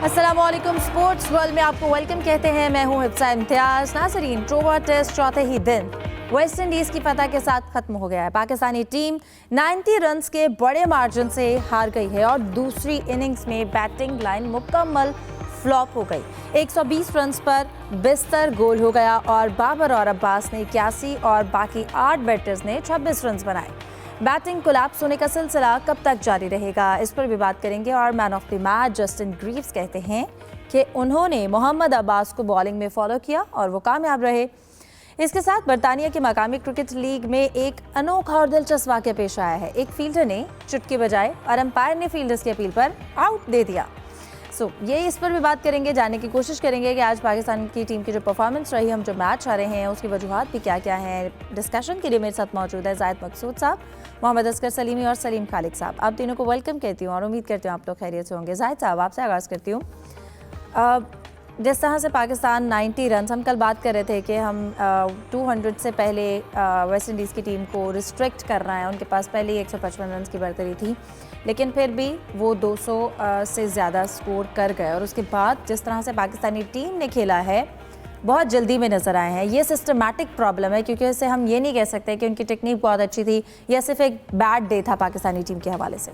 अस्सलामुअलैकुम, sports world में आपको वेलकम कहते हैं। मैं हूं हिफ्सा इम्तियाज। नाज़रीन, ट्रोवा टेस्ट चौथे ही दिन वेस्ट इंडीज़ की फतह के साथ खत्म हो गया है। पाकिस्तानी टीम 90 रन्स के बड़े मार्जिन से हार गई है और दूसरी इनिंग्स में बैटिंग लाइन मुकम्मल फ्लॉप हो गई। 120 रन्स पर बिस्तर गोल हो गया और बाबर और अब्बास ने 81 और बाकी 8 बैटर्स ने 26 रन्स बनाए। बैटिंग कोलैप्स होने का सिलसिला कब तक जारी रहेगा, इस पर भी बात करेंगे। और man of the match Justin Greaves कहते हैं कि उन्होंने मोहम्मद अब्बास को बॉलिंग में फॉलो किया और वो कामयाब रहे। इसके साथ बरतानिया के मकामी क्रिकेट लीग में एक अनोखा और दिलचस्प वाक़या पेश आया है। एक फील्डर ने चुटकी बजाए और अंपायर ने फील्डर्स की अपील पर आउट दे दिया। ये इस पर भी बात करेंगे, जानने की कोशिश करेंगे कि आज पाकिस्तान की टीम की जो परफॉर्मेंस रही, हम जो मैच आ रहे हैं उसकी वजूहात भी क्या क्या हैं। डिस्कशन के लिए मेरे साथ मौजूद है जायद मकसूद साहब, मोहम्मद असगर सलीमी और सलीम खालिक साहब। आप तीनों को वेलकम कहती हूँ और उम्मीद करती हूँ आप लोग खैरियत से होंगे। जायद साहब, आपसे आगाज़ करती हूँ। जिस तरह से पाकिस्तान 90 रन, हम कल बात कर रहे थे कि हम 200 से पहले वेस्ट इंडीज़ की टीम को रिस्ट्रिक्ट कर रहे हैं। उनके पास पहले ही 155 रन की बरतरी थी, लेकिन फिर भी वो 200 से ज़्यादा स्कोर कर गए। और उसके बाद जिस तरह से पाकिस्तानी टीम ने खेला है, बहुत जल्दी में नज़र आए हैं। ये सिस्टमैटिक प्रॉब्लम है, क्योंकि इससे हम ये नहीं कह सकते कि उनकी टेक्निक बहुत अच्छी थी या सिर्फ एक बैड डे था पाकिस्तानी टीम के हवाले से।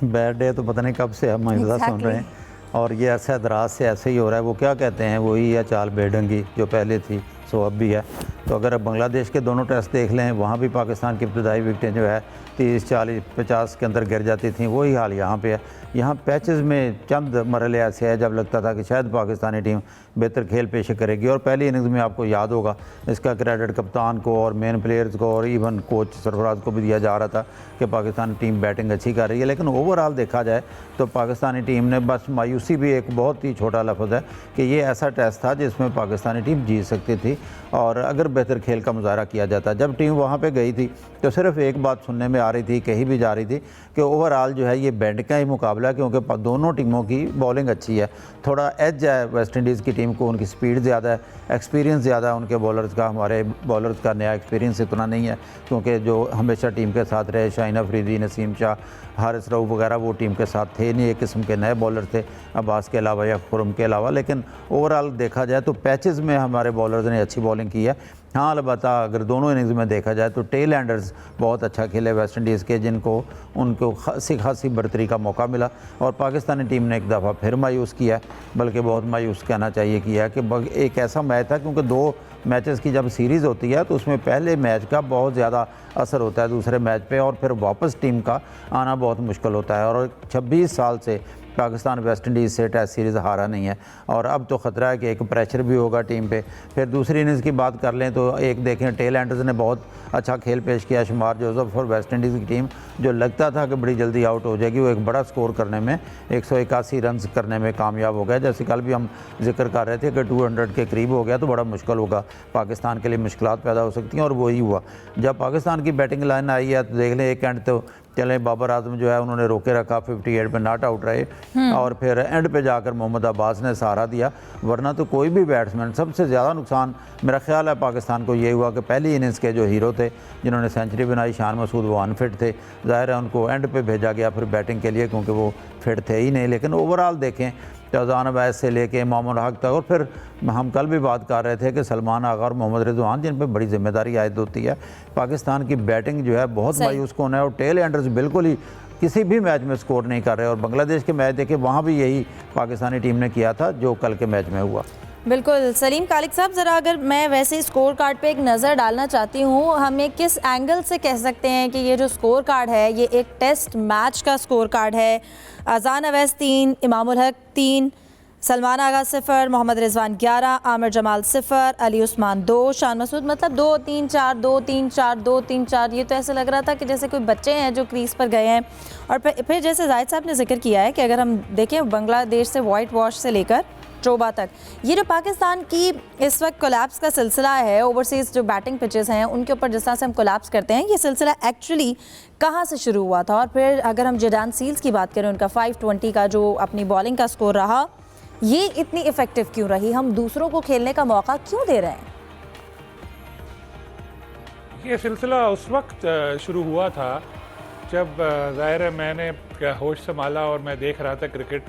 बैड डे तो पता नहीं कब से हम सुन रहे हैं और ये अरसा दराज से ऐसे ही हो रहा है। वो क्या कहते हैं, वही है चाल बेढंगी जो पहले थी सो अब भी है। तो अगर अब बांग्लादेश के दोनों टेस्ट देख लें, वहाँ भी पाकिस्तान की इब्तदाई विकटें जो है 30, 40, 50 के अंदर गिर जाती थी। वही हाल यहाँ पे है। यहाँ पैचेस में चंद मरहले ऐसे हैं जब लगता था कि शायद पाकिस्तानी टीम बेहतर खेल पेश करेगी। और पहली इनिंग्स में आपको याद होगा, इसका क्रेडिट कप्तान को और मेन प्लेयर्स को और इवन कोच सरफराज को भी दिया जा रहा था कि पाकिस्तानी टीम बैटिंग अच्छी कर रही है। लेकिन ओवरऑल देखा जाए तो पाकिस्तानी टीम ने बस मायूसी भी एक बहुत ही छोटा लफ्ज़ है कि ये ऐसा टेस्ट था जिसमें पाकिस्तानी टीम जीत सकती थी और अगर बेहतर खेल का मुजाहरा किया जाता। जब टीम वहाँ पे गई थी तो सिर्फ एक बात सुनने में आ रही थी, कही भी जा रही थी कि ओवरऑल जो है ये बैंड का ही मुकाबला, क्योंकि दोनों टीमों की बॉलिंग अच्छी है। थोड़ा एज है वेस्ट इंडीज़ की टीम को, उनकी स्पीड ज़्यादा है, एक्सपीरियंस ज़्यादा है उनके बॉलर्स का। हमारे बॉलर्स का नया एक्सपीरियंस इतना नहीं है, क्योंकि जो हमेशा टीम के साथ रहे, शाहीन अफरीदी, नसीम शाह, हारिस रऊफ वगैरह, वो टीम के साथ थे नहीं। एक किस्म के नए बॉलर थे अब्बास के अलावा या खुरम के अलावा। लेकिन ओवरऑल देखा जाए तो पैचेस में हमारे बॉलर्स ने अच्छी बॉलिंग की है। हाँ, अलबत्ता अगर दोनों इनिंग्स में देखा जाए तो टेल एंडर्स बहुत अच्छा खेले वेस्ट इंडीज़ के, जिनको उनको खासी बरतरी का मौका मिला। और पाकिस्तानी टीम ने एक दफ़ा फिर मायूस किया, बल्कि बहुत मायूस कहना चाहिए किया कि एक ऐसा मैच था, क्योंकि 2 मैचेस की जब सीरीज़ होती है तो उसमें पहले मैच का बहुत ज़्यादा असर होता है दूसरे मैच पे, और फिर वापस टीम का आना बहुत मुश्किल होता है। और 26 साल से पाकिस्तान वेस्ट इंडीज़ से टेस्ट सीरीज़ हारा नहीं है और अब तो ख़तरा है कि एक प्रेशर भी होगा टीम पे। फिर दूसरी इनिंग्स की बात कर लें तो एक देखें, टेल एंडर्स ने बहुत अच्छा खेल पेश किया। शुमार जोसेफ और वेस्ट इंडीज़ की टीम जो लगता था कि बड़ी जल्दी आउट हो जाएगी, वो एक बड़ा स्कोर करने में 181 रन करने में कामयाब हो गया। जैसे कल भी हम जिक्र कर रहे थे कि 200 के करीब हो गया तो बड़ा मुश्किल होगा, पाकिस्तान के लिए मुश्किलात पैदा हो सकती हैं, और वही हुआ। जब पाकिस्तान की बैटिंग लाइन आई है तो देख लें, एक एंड तो चले बाबर आजम जो है उन्होंने रोके रखा, 58 पे नॉट आउट रहे, और फिर एंड पे जाकर मोहम्मद अब्बास ने सहारा दिया। वरना तो कोई भी बैट्समैन, सबसे ज़्यादा नुकसान मेरा ख्याल है पाकिस्तान को ये हुआ कि पहली इनिंग्स के जो हीरो थे जिन्होंने सेंचुरी बनाई, शान मसूद, वो अनफिट थे। ज़ाहिर है उनको एंड पे भेजा गया फिर बैटिंग के लिए, क्योंकि वो फिट थे ही नहीं। लेकिन ओवरऑल देखें तो अजान अवैस से लेके मामून हक तक, और फिर हम कल भी बात कर रहे थे कि सलमान आगा और मोहम्मद रिजवान, जिन पर बड़ी जिम्मेदारी आयद होती है, पाकिस्तान की बैटिंग जो है बहुत मायूस कौन है। और टेल एंडर्स बिल्कुल ही किसी भी मैच में स्कोर नहीं कर रहे। और बांग्लादेश के मैच देखे, वहाँ भी यही पाकिस्तानी टीम ने किया था जो कल के मैच में हुआ। बिल्कुल सलीम खालिक साहब, ज़रा अगर मैं वैसे स्कोर कार्ड पे एक नज़र डालना चाहती हूँ, हमें किस एंगल से कह सकते हैं कि ये जो स्कोर कार्ड है ये एक टेस्ट मैच का स्कोर कार्ड है। अजान अवैस 3, इमामुल हक 3, सलमान आगा 0, मोहम्मद रिजवान 11, आमिर जमाल 0, अली उस्मान 2, शान मसूद मतलब 2-3-4 2-3-4 2-3-4। ये तो ऐसे लग रहा था कि जैसे कोई बच्चे हैं जो क्रीज पर गए हैं। और फिर जैसे जाहिद साहब ने जिक्र किया है कि अगर हम देखें बांग्लादेश से वाइट वॉश से लेकर ट्रोबा तक, ये जो पाकिस्तान की इस वक्त कोलैप्स का सिलसिला है, ओवरसीज़ जो बैटिंग पिचेस हैं उनके ऊपर जिस तरह से हम कोलैप्स करते हैं, ये सिलसिला एक्चुअली कहाँ से शुरू हुआ था? और फिर अगर हम जर्डन सील्स की बात करें, उनका 520 का जो अपनी बॉलिंग का स्कोर रहा, ये इतनी इफेक्टिव क्यों रही? हम दूसरों को खेलने का मौका क्यों दे रहे हैं? ये सिलसिला उस वक्त शुरू हुआ था जब ज़ाहिर है मैंने होश संभाला और मैं देख रहा था क्रिकेट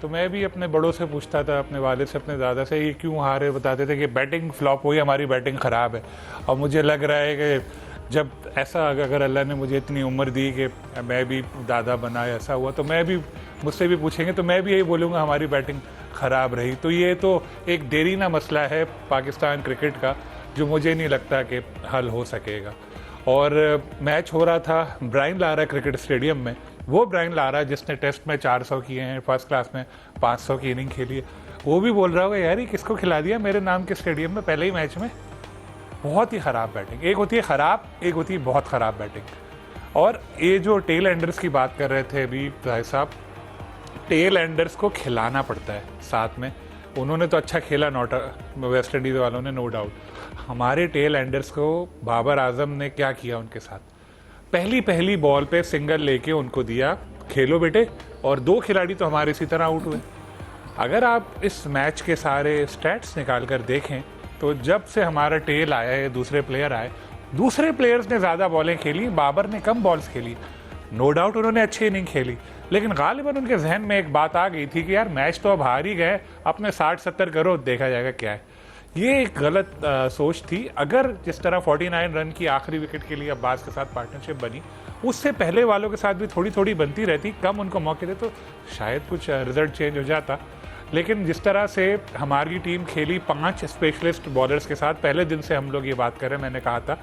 तो मैं भी अपने बड़ों से पूछता था, अपने वालिद से, अपने दादा से, ये क्यों हारे, बताते थे कि बैटिंग फ्लॉप हुई, हमारी बैटिंग ख़राब है। और मुझे लग रहा है कि जब ऐसा अगर अल्लाह ने मुझे इतनी उम्र दी कि मैं भी दादा बना, ऐसा हुआ, तो मैं भी, मुझसे भी पूछेंगे तो मैं भी यही बोलूँगा हमारी बैटिंग ख़राब रही। तो ये तो एक देरीना मसला है पाकिस्तान क्रिकेट का, जो मुझे नहीं लगता कि हल हो सकेगा। और मैच हो रहा था ब्रायन लारा क्रिकेट स्टेडियम में, वो ब्रायन लारा जिसने टेस्ट में 400 किए हैं, फर्स्ट क्लास में 500 की इनिंग खेली है, वो भी बोल रहा होगा यार ये किसको खिला दिया मेरे नाम के स्टेडियम में पहले ही मैच में। बहुत ही ख़राब बैटिंग, एक होती है ख़राब, एक होती है बहुत ख़राब बैटिंग। और ये जो टेल एंडर्स की बात कर रहे थे अभी भाई साहब, टेल एंडर्स को खिलाना पड़ता है साथ में। उन्होंने तो अच्छा खेला वेस्ट इंडीज़ वालों ने, नो डाउट। हमारे टेल एंडर्स को बाबर आजम ने क्या किया उनके साथ, पहली बॉल पे सिंगल लेके उनको दिया, खेलो बेटे, और 2 खिलाड़ी तो हमारे इसी तरह आउट हुए। अगर आप इस मैच के सारे स्टैट्स निकाल कर देखें तो जब से हमारा टेल आया है, दूसरे प्लेयर आए, दूसरे प्लेयर्स ने ज़्यादा बॉलें खेली, बाबर ने कम बॉल्स खेली। नो डाउट उन्होंने अच्छी इनिंग खेली, लेकिन गालिबन उनके जहन में एक बात आ गई थी कि यार मैच तो अब हार ही गए, अपने 60-70 करो, देखा जाएगा क्या है। ये एक गलत सोच थी। अगर जिस तरह 49 रन की आखिरी विकेट के लिए अब्बास के साथ पार्टनरशिप बनी, उससे पहले वालों के साथ भी थोड़ी थोड़ी बनती रहती, कम उनको मौके दे, तो शायद कुछ रिजल्ट चेंज हो जाता। लेकिन जिस तरह से हमारी टीम खेली 5 स्पेशलिस्ट बॉलर्स के साथ, पहले दिन से हम लोग ये बात कर रहे हैं, मैंने कहा था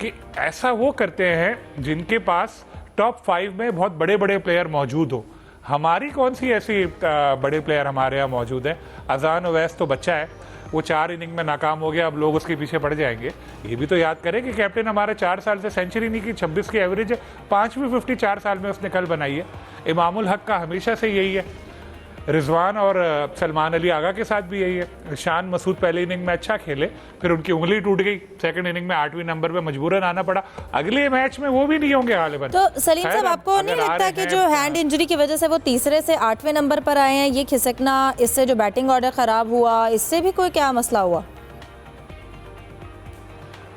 कि ऐसा वो करते हैं जिनके पास टॉप 5 में बहुत बड़े बड़े प्लेयर मौजूद हो। हमारी कौन सी ऐसी बड़े प्लेयर हमारे यहाँ मौजूद है। अजान ओवैस तो बच्चा है, वो 4 इनिंग में नाकाम हो गया, अब लोग उसके पीछे पड़ जाएंगे। ये भी तो याद करें कि कैप्टन हमारा 4 साल से सेंचुरी नहीं की, 26 की एवरेज है, 5वीं 50 4 साल में उसने कल बनाई है। इमामुल हक का हमेशा से यही है, रिजवान और सलमान अली आगा के साथ भी यही है। शान मसूद पहले इनिंग में अच्छा खेले, फिर उनकी उंगली टूट गई, सेकंड इनिंग में 8वीं नंबर पे मजबूरन आना पड़ा, अगले मैच में वो भी नहीं होंगे गालिबन। तो सलीम साहब, आपको नहीं लगता कि जो हैंड इंजरी की वजह से वो तीसरे से 8वें नंबर पर आए हैं, ये खिसकना, इससे जो बैटिंग ऑर्डर खराब हुआ, इससे भी कोई क्या मसला हुआ?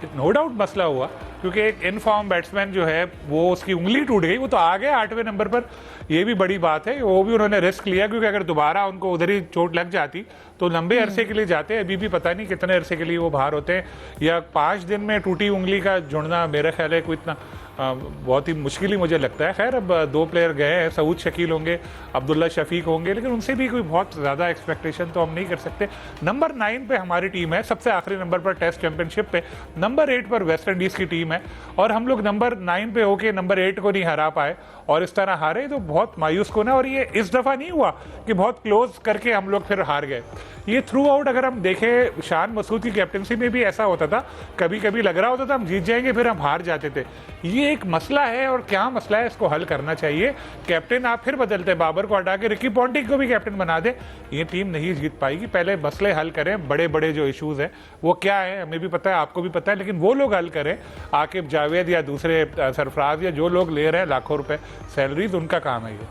नो डाउट मसला हुआ, क्योंकि एक इनफॉर्म बैट्समैन जो है वो, उसकी उंगली टूट गई, वो तो आ गया 8वें नंबर पर। ये भी बड़ी बात है, वो भी उन्होंने रिस्क लिया, क्योंकि अगर दोबारा उनको उधर ही चोट लग जाती तो लंबे अरसे के लिए जाते हैं। अभी भी पता नहीं कितने अरसे के लिए वो बाहर होते हैं, या 5 दिन में टूटी उंगली का जुड़ना मेरा ख्याल है कोई इतना बहुत ही मुश्किल ही मुझे लगता है। खैर, अब 2 प्लेयर गए हैं, सऊद शकील होंगे, अब्दुल्ला शफीक होंगे, लेकिन उनसे भी कोई बहुत ज़्यादा एक्सपेक्टेशन तो हम नहीं कर सकते। नंबर 9 पे हमारी टीम है, सबसे आखिरी नंबर पर टेस्ट चैंपियनशिप पे। नंबर 8 पर वेस्ट इंडीज़ की टीम है, और हम लोग नंबर 9 पे होके नंबर 8 को नहीं हरा पाए, और इस तरह हारे, तो बहुत मायूस को ना। और ये इस दफ़ा नहीं हुआ कि बहुत क्लोज करके हम लोग फिर हार गए। ये थ्रू आउट अगर हम देखें, शान मसूद की कैप्टनसी में भी ऐसा होता था, कभी कभी लग रहा होता था हम जीत जाएंगे, फिर हम हार जाते थे। ये एक मसला है, और क्या मसला है, इसको हल करना चाहिए। कैप्टन आप फिर बदलते, बाबर को हटा के रिकी पॉन्टिंग को भी कैप्टन बना दे, ये टीम नहीं जीत पाएगी। पहले मसले हल करें, बड़े बड़े जो इश्यूज हैं वो क्या है, हमें भी पता है, आपको भी पता है, लेकिन वो लोग हल करें। आकिब जावेद या दूसरे सरफराज या जो लोग ले रहे हैं लाखों रुपए सैलरीज, उनका काम है ये।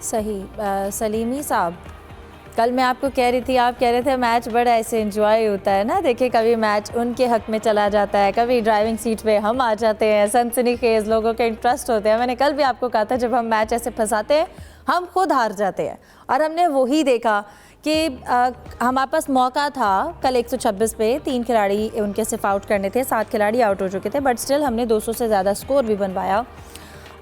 सही। सलीमी साहब, कल मैं आपको कह रही थी, आप कह रहे थे मैच बड़ा ऐसे एंजॉय होता है ना, देखिए कभी मैच उनके हक में चला जाता है, कभी ड्राइविंग सीट पे हम आ जाते हैं, सनसनीखेज लोगों के इंटरेस्ट होते हैं। मैंने कल भी आपको कहा था, जब हम मैच ऐसे फंसाते हैं हम खुद हार जाते हैं, और हमने वही देखा कि हमारे पास मौका था कल 126 पे, 3 खिलाड़ी उनके सिर्फ आउट करने थे, 7 खिलाड़ी आउट हो चुके थे, बट स्टिल हमने 200 से ज़्यादा स्कोर भी बनवाया।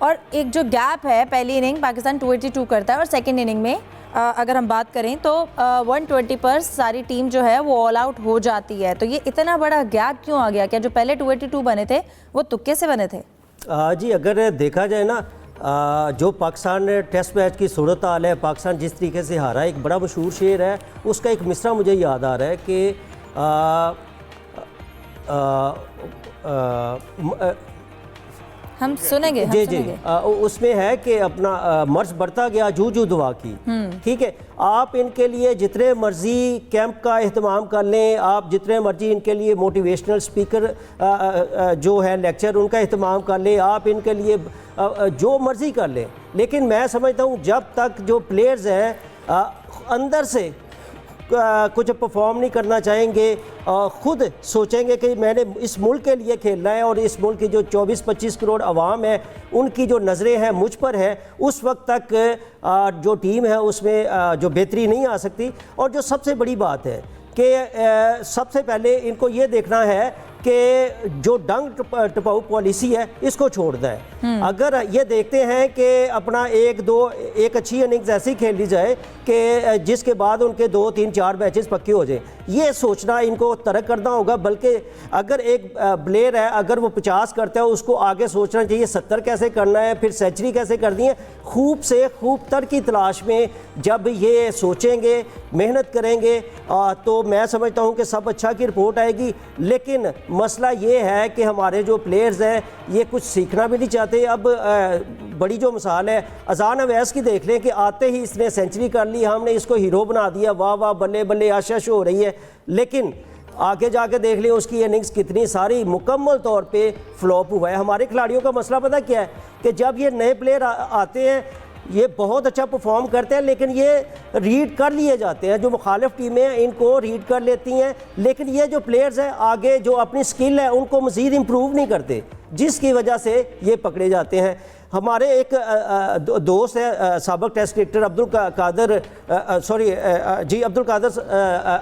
और एक जो गैप है, पहली इनिंग पाकिस्तान 282 करता है, और सेकेंड इनिंग में अगर हम बात करें तो 120 पर सारी टीम जो है वो ऑल आउट हो जाती है। तो ये इतना बड़ा गैप क्यों आ गया? क्या जो पहले 282 बने थे वो तुक्के से बने थे? जी, अगर देखा जाए ना, जो पाकिस्तान टेस्ट मैच की सूरत हाल है, पाकिस्तान जिस तरीके से हारा, एक बड़ा मशहूर शेर है, उसका एक मिसरा मुझे याद आ रहा है कि हम सुनेंगे। जी, उसमें है कि अपना मर्ज बढ़ता गया जू जू दुआ की। ठीक है, आप इनके लिए जितने मर्जी कैंप का एहतमाम कर लें, आप जितने मर्जी इनके लिए मोटिवेशनल स्पीकर जो है लेक्चर उनका एहतमाम कर लें, आप इनके लिए जो मर्जी कर लें, लेकिन मैं समझता हूँ जब तक जो प्लेयर्स हैं अंदर से कुछ परफॉर्म नहीं करना चाहेंगे, ख़ुद सोचेंगे कि मैंने इस मुल्क के लिए खेलना है और इस मुल्क की जो 24-25 करोड़ आवाम है उनकी जो नज़रें हैं मुझ पर है, उस वक्त तक जो टीम है उसमें जो बेहतरी नहीं आ सकती। और जो सबसे बड़ी बात है कि सबसे पहले इनको ये देखना है कि जो डंग टपाऊ पॉलिसी है इसको छोड़ना है। अगर ये देखते हैं कि अपना एक अच्छी इनिंग्स ऐसी खेल ली जाए कि जिसके बाद उनके 2, 3, 4 मैचेस पक्के हो जाए, ये सोचना इनको तर्क करना होगा। बल्कि अगर एक प्लेयर है, अगर वो 50 करता है उसको आगे सोचना चाहिए 70 कैसे करना है, फिर सेंचुरी कैसे करनी है। खूब से खूब तर की तलाश में जब ये सोचेंगे, मेहनत करेंगे तो मैं समझता हूँ कि सब अच्छा की रिपोर्ट आएगी। लेकिन मसला ये है कि हमारे जो प्लेयर्स हैं ये कुछ सीखना भी नहीं चाहते। अब बड़ी जो मिसाल है अजान अवैस की देख लें कि आते ही इसने सेंचुरी कर ली, हमने इसको हीरो बना दिया, वाह वाह बल्ले बल्ले आशाश हो रही है। लेकिन आगे जाके देख लें उसकी इनिंग्स कितनी सारी मुकम्मल तौर पे फ्लॉप हुआ है। हमारे खिलाड़ियों का मसला पता क्या है कि जब ये नए प्लेयर आते हैं ये बहुत अच्छा परफॉर्म करते हैं, लेकिन ये रीड कर लिए जाते हैं, जो मुखालिफ टीमें हैं इनको रीड कर लेती हैं, लेकिन ये जो प्लेयर्स हैं आगे जो अपनी स्किल है उनको मज़ीद इम्प्रूव नहीं करते, जिसकी वजह से ये पकड़े जाते हैं। हमारे एक दोस्त है साबिक टेस्ट क्रिकेटर अब्दुल कादर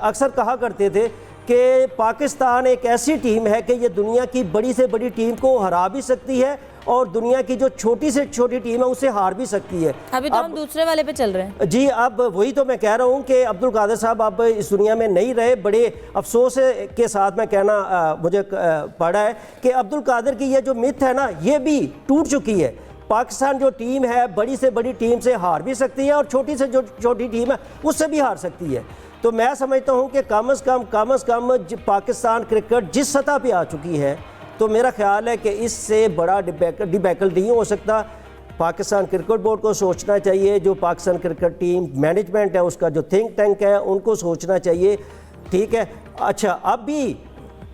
अक्सर कहा करते थे कि पाकिस्तान एक ऐसी टीम है कि ये दुनिया की बड़ी से बड़ी टीम को हरा भी सकती है और दुनिया की जो छोटी से छोटी टीम है उसे हार भी सकती है। अभी तो हम दूसरे वाले पे चल रहे हैं जी। अब वही तो मैं कह रहा हूँ कि अब्दुल कादर साहब अब इस दुनिया में नहीं रहे। बड़े अफसोस के साथ मैं कहना मुझे पड़ा है कि अब्दुल कादर की ये जो मिथ है ना ये भी टूट चुकी है। पाकिस्तान जो टीम है बड़ी से बड़ी टीम से हार भी सकती है और छोटी से जो छोटी टीम है उससे भी हार सकती है। तो मैं समझता हूँ कि कम अज़ कम पाकिस्तान क्रिकेट जिस सतह पे आ चुकी है तो मेरा ख्याल है कि इससे बड़ा डिबैकल नहीं हो सकता। पाकिस्तान क्रिकेट बोर्ड को सोचना चाहिए, जो पाकिस्तान क्रिकेट टीम मैनेजमेंट है उसका जो थिंक टैंक है उनको सोचना चाहिए। ठीक है, अच्छा अब भी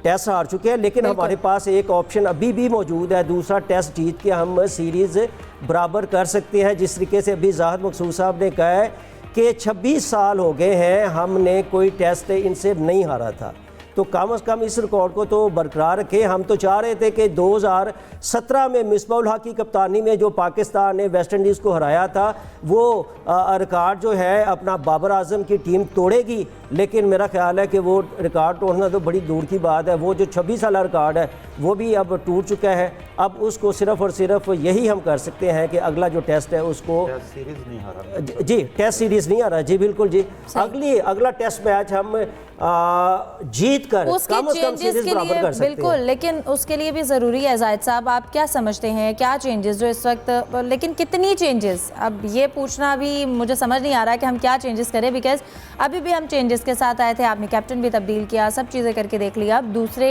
टेस्ट हार चुके हैं लेकिन हमारे पास एक ऑप्शन अभी भी मौजूद है, दूसरा टेस्ट जीत के हम सीरीज़ बराबर कर सकते हैं। जिस तरीके से अभी ज़ाहिद मकसूद साहब ने कहा है कि 26 साल हो गए हैं हमने कोई टेस्ट इनसे नहीं हारा था, तो कम से कम इस रिकॉर्ड को तो बरकरार रखें। हम तो चाह रहे थे कि 2017 में मिसबाउल हक की कप्तानी में जो पाकिस्तान ने वेस्ट इंडीज़ को हराया था वो रिकॉर्ड जो है अपना बाबर आजम की टीम तोड़ेगी, लेकिन मेरा ख्याल है कि वो रिकॉर्ड तोड़ना तो बड़ी दूर की बात है। वो जो 26 साल रिकॉर्ड है वो भी अब टूट चुका है। अब उसको सिर्फ और सिर्फ यही हम कर सकते हैं कि अगला जो टेस्ट है उसको सीरीज नहीं हारा जी, टेस्ट सीरीज़ नहीं आ रहा जी, बिल्कुल जी। अगला टेस्ट मैच हम जीत कर कम से कम सीरीज बराबर कर सकते हैं। बिल्कुल, लेकिन उसके लिए भी ज़रूरी है जाहिद साहब, आप क्या समझते हैं क्या चेंजेस जो इस वक्त, लेकिन कितनी चेंजेस, अब ये पूछना भी मुझे समझ नहीं आ रहा है कि हम क्या चेंजेस करें, बिकॉज अभी भी हम चेंजेस के साथ आए थे, आपने कैप्टन भी तब्दील किया, सब चीज़ें करके देख लिया। अब दूसरे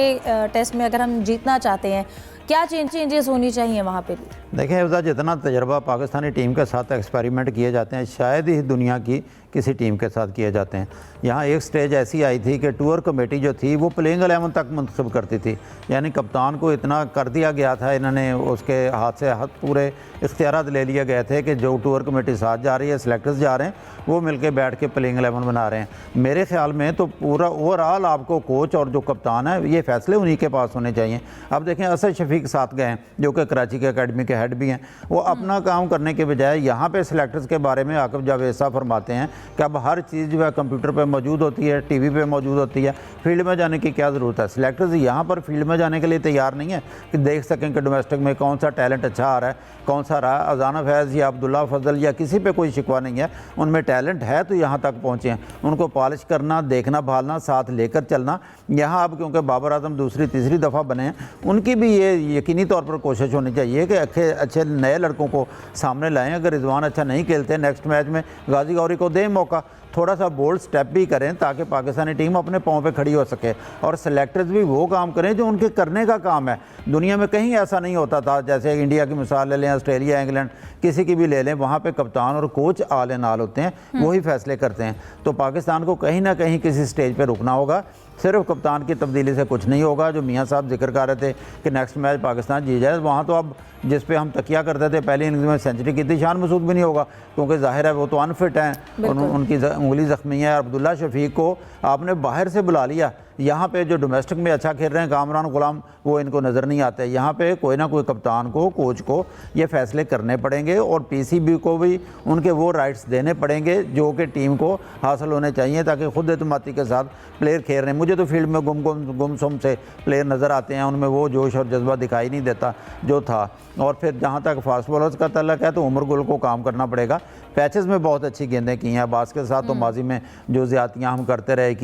टेस्ट में अगर हम जीतना चाहते हैं क्या चेंजेस होनी चाहिए वहाँ पे भी? देखें हिफ्ज़ा, जितना तजर्बा पाकिस्तानी टीम के साथ एक्सपेरिमेंट किए जाते हैं शायद ही दुनिया की किसी टीम के साथ किए जाते हैं। यहाँ एक स्टेज ऐसी आई थी कि टूर कमेटी जो थी वो प्लेइंग 11 तक मुंतखब करती थी, यानी कप्तान को इतना कर दिया गया था, इन्होंने उसके हाथ से हाथ पूरे इख्तियारात ले लिए गए थे कि जो टूर कमेटी साथ जा रही है, सिलेक्टर्स जा रहे हैं, वो मिलके बैठ के प्लेइंग 11 बना रहे हैं। मेरे ख्याल में तो पूरा ओवरऑल आपको कोच और जो कप्तान है ये फैसले उन्हीं के पास होने चाहिए। अब देखें असद शफीक साथ गए हैं जो कि कराची के अकेडमी के हेड भी हैं, वो अपना काम करने के बजाय यहाँ पे सिलेक्टर्स के बारे में आकिब जावेद साहब फरमाते हैं कि अब हर चीज़ जो है कंप्यूटर पे मौजूद होती है, टीवी पे मौजूद होती है, फील्ड में जाने की क्या ज़रूरत है। सिलेक्टर्स यहाँ पर फील्ड में जाने के लिए तैयार नहीं है कि देख सकें कि डोमेस्टिक में कौन सा टैलेंट अच्छा आ रहा है, कौन सा रहा। अजाना फैज़ या अब्दुल्ला फजल या किसी पे कोई शिकवा नहीं है, उनमें टैलेंट है तो यहाँ तक पहुँचे हैं, उनको पॉलिश करना, देखना, भालना, साथ लेकर चलना। यहाँ अब क्योंकि बाबर आजम दूसरी तीसरी दफ़ा बने हैं, उनकी भी ये यकीनी तौर पर कोशिश होनी चाहिए कि अच्छे नए लड़कों को सामने लाएं। अगर रिजवान अच्छा नहीं खेलते नेक्स्ट मैच में गाजी गौरी को दें मौका, थोड़ा सा बोल्ड स्टेप भी करें ताकि पाकिस्तानी टीम अपने पाँव पे खड़ी हो सके, और सेलेक्टर्स भी वो काम करें जो उनके करने का काम है। दुनिया में कहीं ऐसा नहीं होता था, जैसे इंडिया की मिसाल ले लें, ऑस्ट्रेलिया, इंग्लैंड, किसी की भी ले लें, वहाँ पे कप्तान और कोच आले नाल होते हैं, वही फैसले करते हैं। तो पाकिस्तान को कहीं ना कहीं किसी स्टेज पर रुकना होगा, सिर्फ कप्तान की तब्दीली से कुछ नहीं होगा। जो मियाँ साहब जिक्र कर रहे थे कि नेक्स्ट मैच मैच पाकिस्तान जीत जाए, वहाँ तो अब जिस पे हम तकिया करते थे पहली इनिंग्स में सेंचुरी की थी, शान मसूद भी नहीं होगा, क्योंकि जाहिर है वो तो अनफिट हैं, उनकी उंगली ज़ख्मी है। अब्दुल्ला शफीक को आपने बाहर से बुला लिया, यहाँ पे जो डोमेस्टिक में अच्छा खेल रहे हैं कामरान गुलाम, वो इनको नज़र नहीं आते। यहाँ पे कोई ना कोई कप्तान को, कोच को ये फैसले करने पड़ेंगे और पीसीबी को भी उनके वो राइट्स देने पड़ेंगे जो कि टीम को हासिल होने चाहिए, ताकि खुद एतमादी के साथ प्लेयर खेल रहे हैं। मुझे तो फील्ड में गुमसुम से प्लेयर नज़र आते हैं, उनमें वो जोश और जज्बा दिखाई नहीं देता जो था। और फिर जहाँ तक फास्ट बॉलर्स का तल्लक है तो उमर गुल को काम करना पड़ेगा। पैचेस में बहुत अच्छी गेंदें की हैं अब्बास के साथ, तो माजी में जो ज़्यादतियाँ हम करते रहे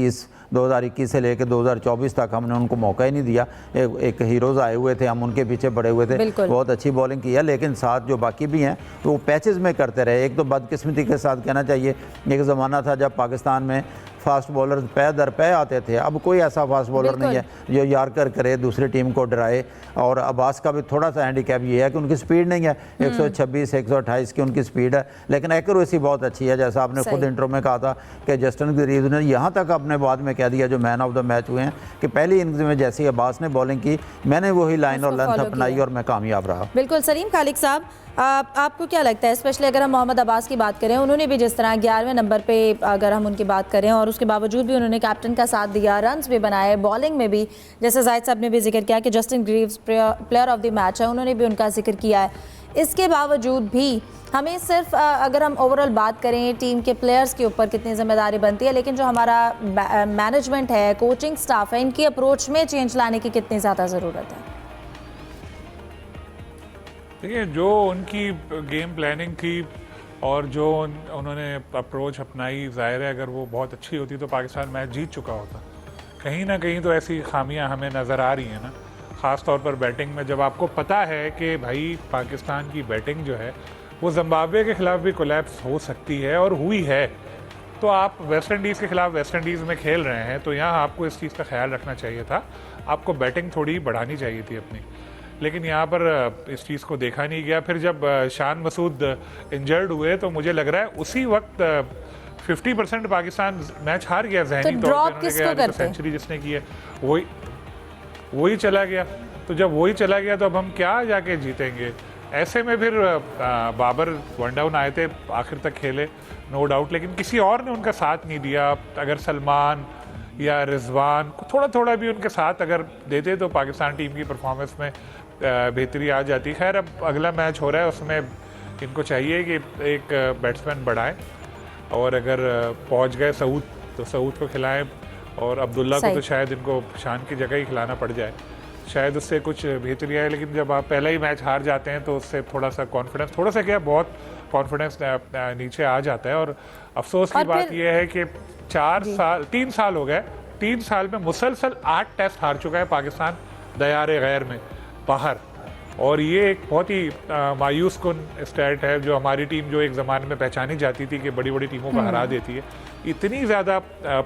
2021 से लेकर 2024 तक हमने उनको मौका ही नहीं दिया। एक हीरोज़ आए हुए थे, हम उनके पीछे पड़े हुए थे, बहुत अच्छी बॉलिंग की है, लेकिन साथ जो बाकी भी हैं तो वो पैचेस में करते रहे। एक तो बदकिस्मती के साथ कहना चाहिए, एक ज़माना था जब पाकिस्तान में फास्ट बॉलर पै दर पै आते थे, अब कोई ऐसा फास्ट बॉलर नहीं है जो यार्कर करे, दूसरी टीम को डराए। और अब्बास का भी थोड़ा सा हैंडीकैप ये है कि उनकी स्पीड नहीं है, 126 128 की उनकी स्पीड है, लेकिन एक्यूरेसी बहुत अच्छी है। जैसा आपने खुद इंट्रो में कहा था कि जस्टिन ग्रीव ने यहाँ तक अपने बाद में कह दिया, जो मैन ऑफ द मैच हुए हैं, कि पहली इनिंग्स में जैसे ही अब्बास ने बॉलिंग की, मैंने वही लाइन और लेंथ अपनाई और मैं कामयाब रहा। बिल्कुल सलीम खालिक साहब, आपको क्या लगता है, स्पेशली अगर हम मोहम्मद अब्बास की बात करें, उन्होंने भी जिस तरह 11वें नंबर पे अगर हम उनकी बात करें और उसके बावजूद भी उन्होंने कैप्टन का साथ दिया, रन्स भी बनाए, बॉलिंग में भी जैसे जाहिद साहब ने भी जिक्र किया कि Justin Greaves player of the match है, उन्होंने भी उनका जिक्र किया है। इसके बावजूद भी हमें सिर्फ अगर हम ओवरऑल बात करें टीम के प्लेयर्स के ऊपर कितनी जिम्मेदारी बनती है, लेकिन जो हमारा मैनेजमेंट है, कोचिंग स्टाफ है, इनकी अप्रोच में चेंज लाने की कितनी ज़्यादा ज़रूरत है? देखिए, जो उनकी गेम प्लानिंग थी और जो उन्होंने अप्रोच अपनाई, ज़ाहिर है अगर वो बहुत अच्छी होती तो पाकिस्तान मैच जीत चुका होता। कहीं ना कहीं तो ऐसी खामियां हमें नज़र आ रही हैं ना, ख़ास तौर पर बैटिंग में। जब आपको पता है कि भाई पाकिस्तान की बैटिंग जो है वो जिम्बाब्वे के ख़िलाफ़ भी कोलैप्स हो सकती है और हुई है, तो आप वेस्ट इंडीज़ के ख़िलाफ़ वेस्ट इंडीज़ में खेल रहे हैं, तो यहाँ आपको इस चीज़ का ख्याल रखना चाहिए था, आपको बैटिंग थोड़ी बढ़ानी चाहिए थी अपनी। लेकिन यहाँ पर इस चीज़ को देखा नहीं गया। फिर जब शान मसूद इंजर्ड हुए तो मुझे लग रहा है उसी वक्त 50% पाकिस्तान मैच हार गया ज़हनी तौर पे। सेंचुरी जिसने की है वही चला गया, तो जब वही चला गया तो अब हम क्या जाके जीतेंगे। ऐसे में फिर बाबर वन डाउन आए थे, आखिर तक खेले नो डाउट, लेकिन किसी और ने उनका साथ नहीं दिया। अगर सलमान या रिजवान थोड़ा थोड़ा भी उनके साथ अगर देते तो पाकिस्तान टीम की परफॉर्मेंस में बेहतरी आ जाती। खैर, अब अगला मैच हो रहा है, उसमें इनको चाहिए कि एक बैट्समैन बढ़ाएं, और अगर पहुंच गए सऊद तो सऊद को खिलाएं, और अब्दुल्ला को तो शायद इनको शान की जगह ही खिलाना पड़ जाए, शायद उससे कुछ बेहतरी आए। लेकिन जब आप पहला ही मैच हार जाते हैं तो उससे थोड़ा सा कॉन्फिडेंस, थोड़ा सा क्या बहुत कॉन्फिडेंस नीचे आ जाता है। और अफसोस की बात यह है कि 3 साल हो गए, 3 साल में मुसलसल 8 टेस्ट हार चुका है पाकिस्तान दयारे गैर में बाहर, और ये एक बहुत ही मायूस कुन स्टैट है। जो हमारी टीम जो एक ज़माने में पहचानी जाती थी कि बड़ी बड़ी टीमों को हरा देती है, इतनी ज़्यादा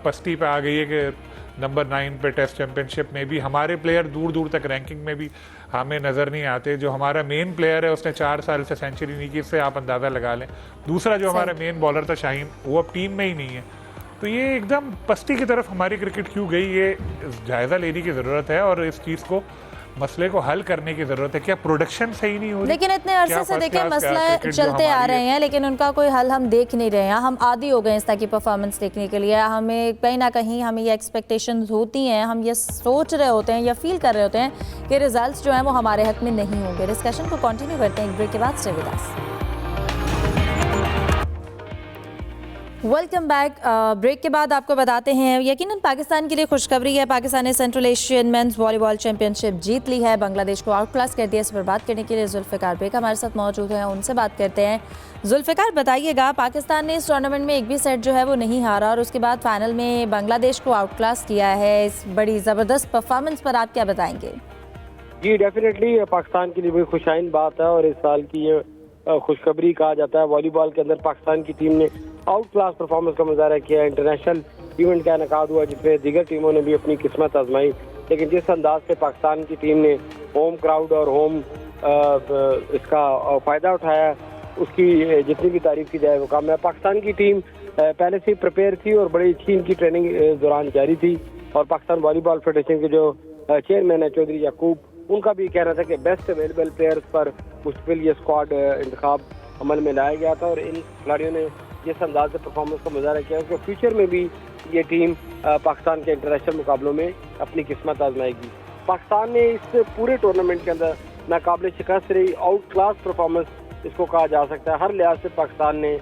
पस्ती पे आ गई है कि नंबर 9 पे टेस्ट चैम्पियनशिप में भी हमारे प्लेयर दूर दूर तक रैंकिंग में भी हमें नज़र नहीं आते। जो हमारा मेन प्लेयर है उसने 4 साल से सेंचुरी नहीं की, इससे आप अंदाज़ा लगा लें। दूसरा जो हमारा मेन बॉलर था शाहीन, वो अब टीम में ही नहीं है। तो ये एकदम पस्ती की तरफ हमारी क्रिकेट क्यों गई, ये जायज़ा लेने की ज़रूरत है और इस चीज़ को, मसले को हल करने की ज़रूरत है। क्या प्रोडक्शन सही नहीं हो रही? लेकिन इतने अरसे से देखें मसले चलते आ रहे हैं, लेकिन उनका कोई हल हम देख नहीं रहे हैं। हम आदी हो गए इस तरह की परफॉर्मेंस देखने के लिए। हमें कहीं ना कहीं हमें ये एक्सपेक्टेशंस होती हैं, हम ये सोच रहे होते हैं या फील कर रहे होते हैं कि रिजल्ट्स जो हैं वो हमारे हक में नहीं होंगे। डिस्कशन को कंटिन्यू करते हैं एक ब्रेक के बाद। Stay with us. Welcome back. Break के बाद आपको बताते हैं, यकीनन पाकिस्तान के लिए खुशखबरी है। पाकिस्तान ने Central Asian men's volleyball championship जीत ली है, बांग्लादेश को आउट क्लास कर दिया। इस पर बात करने के लिए जुल्फ़िकार बेग हमारे साथ मौजूद हैं, उनसे बात करते हैं। जुल्फ़िकार, बताइएगा, पाकिस्तान ने इस टूर्नामेंट में एक भी सेट जो है वो नहीं हारा और उसके बाद फाइनल में बांग्लादेश को आउट क्लास किया है। इस बड़ी ज़बरदस्त परफॉर्मेंस पर आप क्या बताएंगे? जी, डेफिनेटली पाकिस्तान के लिए बड़ी खुशाइन बात है और इस साल की ये खुशखबरी कहा जाता है। वॉलीबॉल के अंदर पाकिस्तान की टीम ने आउट क्लास परफॉर्मेंस का मुजाहरा किया। इंटरनेशनल इवेंट का इनेकाद हुआ जिसमें दीगर टीमों ने भी अपनी किस्मत आजमाई, लेकिन जिस अंदाज से पाकिस्तान की टीम ने होम क्राउड और होम इसका फ़ायदा उठाया, उसकी जितनी भी तारीफ की जाए वो कम है। पाकिस्तान की टीम पहले से प्रिपेयर थी और बड़ी अच्छी इनकी ट्रेनिंग दौरान जारी थी, और पाकिस्तान वॉलीबॉल फेडरेशन के जो चेयरमैन है चौधरी याकूब, उनका भी कहना था कि बेस्ट अवेलेबल प्लेयर्स पर मुश्तमिल ये स्क्वाड इंतखाब अमल में लाया गया था और इन खिलाड़ियों ने जिस अंदाज से परफॉर्मेंस का मुजाहरा किया उसके फ्यूचर में भी ये टीम पाकिस्तान के इंटरनेशनल मुकाबलों में अपनी किस्मत आजमाएगी। पाकिस्तान ने इस पूरे टूर्नामेंट के अंदर नाकाबिल शिकस्त रही, आउट क्लास परफॉर्मेंस इसको कहा जा सकता है। हर लिहाज से पाकिस्तान ने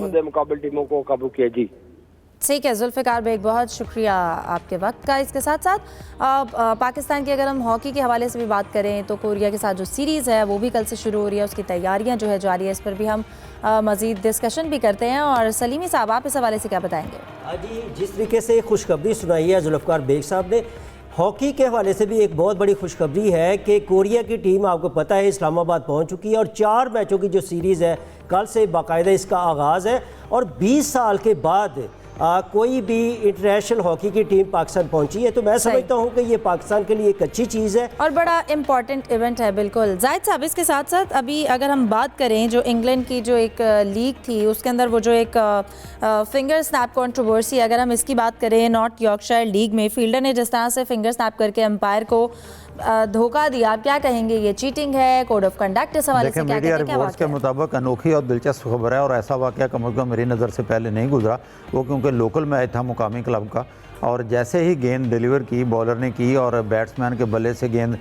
मद्दे मुकाबल टीमों को काबू किया। जी ठीक है जुल्फ़िकार बेग, बहुत शुक्रिया आपके वक्त का। इसके साथ साथ पाकिस्तान की अगर हम हॉकी के हवाले से भी बात करें तो कोरिया के साथ जो सीरीज़ है वो भी कल से शुरू हो रही है, उसकी तैयारियां जो है जारी है, इस पर भी हम मज़ीद डिस्कशन भी करते हैं। और सलीमी साहब आप इस हवाले से क्या बताएंगे? जी, जिस तरीके से खुशखबरी सुनाई है जुल्फ़िकार बेग साहब ने, हॉकी के हवाले से भी एक बहुत बड़ी खुशखबरी है कि कोरिया की टीम आपको पता है इस्लामाबाद पहुंच चुकी है और 4 मैचों की जो सीरीज़ है कल से बाकायदा इसका आगाज़ है और 20 साल के बाद कोई भी इंटरनेशनल हॉकी की टीम पाकिस्तान पहुंची है, तो मैं समझता हूं कि ये पाकिस्तान के लिए एक अच्छी चीज़ है और बड़ा इंपॉर्टेंट इवेंट है। बिल्कुल जाहिद साहब, इसके साथ साथ अभी अगर हम बात करें जो इंग्लैंड की जो एक लीग थी उसके अंदर वो जो एक फिंगर स्नैप कंट्रोवर्सी, अगर हम इसकी बात करें नॉर्थ यॉर्कशायर लीग में फील्डर ने जिस तरह से फिंगर स्नैप करके एम्पायर को धोखा दिया, आप क्या कहेंगे? ये चीटिंग है? कोड ऑफ कंडक्ट इस हवाले से क्या मीडिया कहते हैं? रिपोर्ट्स के मुताबिक अनोखी और दिलचस्प खबर है और ऐसा वाकया कम अज़ कम मेरी नज़र से पहले नहीं गुजरा। वो क्योंकि लोकल मैच था मुकामी क्लब का और जैसे ही गेंद डिलीवर की बॉलर ने की और बैट्समैन के बल्ले से गेंद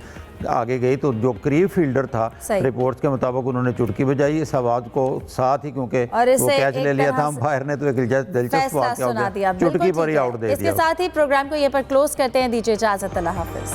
आगे गई तो जो करीब फील्डर था रिपोर्ट्स के मुताबिक उन्होंने चुटकी बजाई इस आवाज़ को साथ ही, क्योंकि वो कैच ले लिया था अंपायर ने, तो एक दिलचस्प वाकया हो गया, चुटकी पर ही आउट दे दिया। इसके साथ ही प्रोग्राम को ये पर क्लोज करते हैं। दीजिए इजाज़त, अल्लाह हाफिज़।